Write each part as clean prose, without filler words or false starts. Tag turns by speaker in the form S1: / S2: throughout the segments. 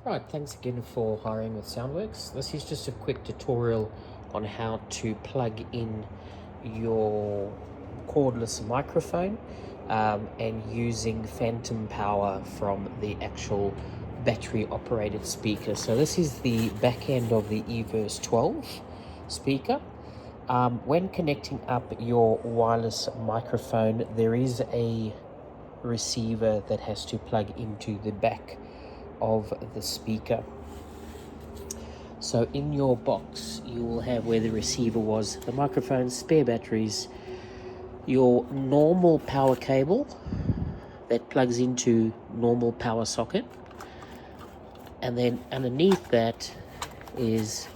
S1: Right, thanks again for hiring with Soundworks. This is just a quick tutorial on how to plug in your cordless microphone and using phantom power from the actual battery operated speaker. So this is the back end of the Everse 12 speaker. When connecting up your wireless microphone, there is a receiver that has to plug into the back of the speaker. So in your box you will have where the receiver was, the microphone, spare batteries, your normal power cable that plugs into normal power socket, and then underneath that is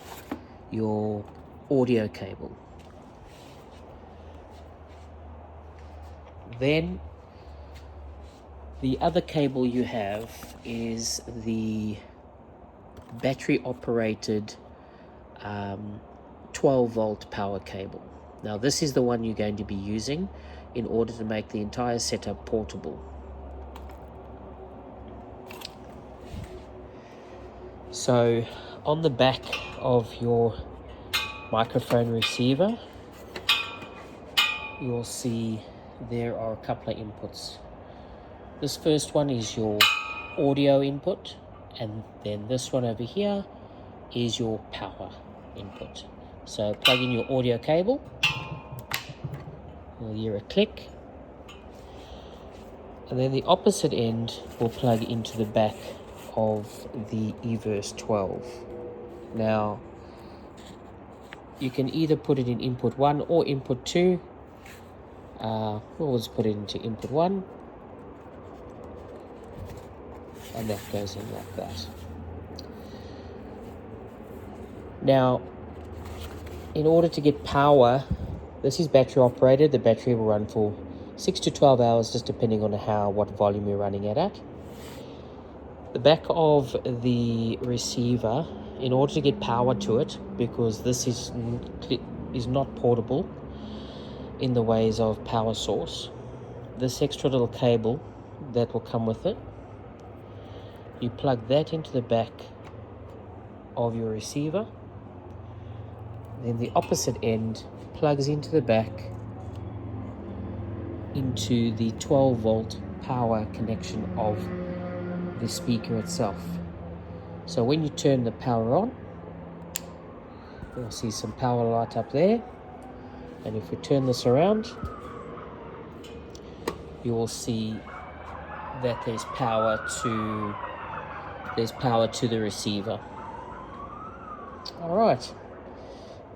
S1: your audio cable. Then the other cable you have is the battery operated 12 volt power cable. Now this is the one you're going to be using in order to make the entire setup portable. So on the back of your microphone receiver, you'll see there are a couple of inputs. This first one is your audio input, and then this one over here is your power input. So plug in your audio cable, you'll hear a click, and then the opposite end will plug into the back of the Everse 12. Now you can either put it in input 1 or input 2. We'll just put it into input 1. And that goes in like that. Now, in order to get power, this is battery operated. The battery will run for 6 to 12 hours, just depending on what volume you're running it at. The back of the receiver, in order to get power to it, because this is not portable in the ways of power source, this extra little cable that will come with it, you plug that into the back of your receiver. Then the opposite end plugs into the back into the 12 volt power connection of the speaker itself. So when you turn the power on, you'll see some power light up there. And if we turn this around, you will see that there's power to the receiver. All right.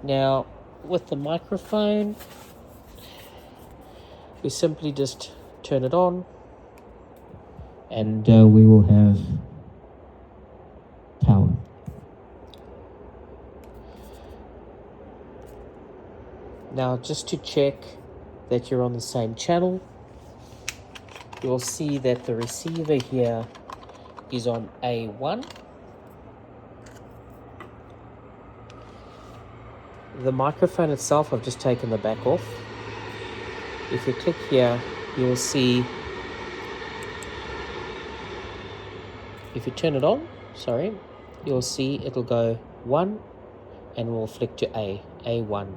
S1: Now, with the microphone, we simply just turn it on, and we will have power. Now, just to check that you're on the same channel, you'll see that the receiver here is on A1. The microphone itself, I've just taken the back off. If you click here, you'll see, if you turn it on, you'll see it'll go 1 and we'll flick to A1.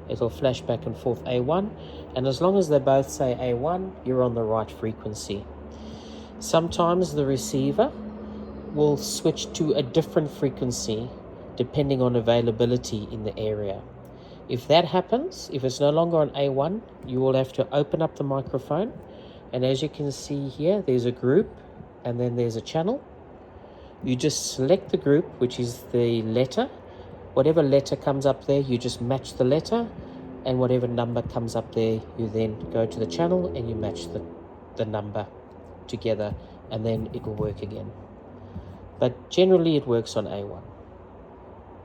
S1: It'll flash back and forth A1, and as long as they both say A1, you're on the right frequency. Sometimes the receiver will switch to a different frequency depending on availability in the area. If that happens, if it's no longer on A1, you will have to open up the microphone, and as you can see here, there's a group and then there's a channel. You just select the group, which is the letter. Whatever letter comes up there, you just match the letter, and whatever number comes up there, you then go to the channel and you match the number together, and then it will work again. But generally it works on A1.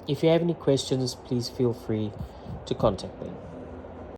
S1: If you have any questions, please feel free to contact me.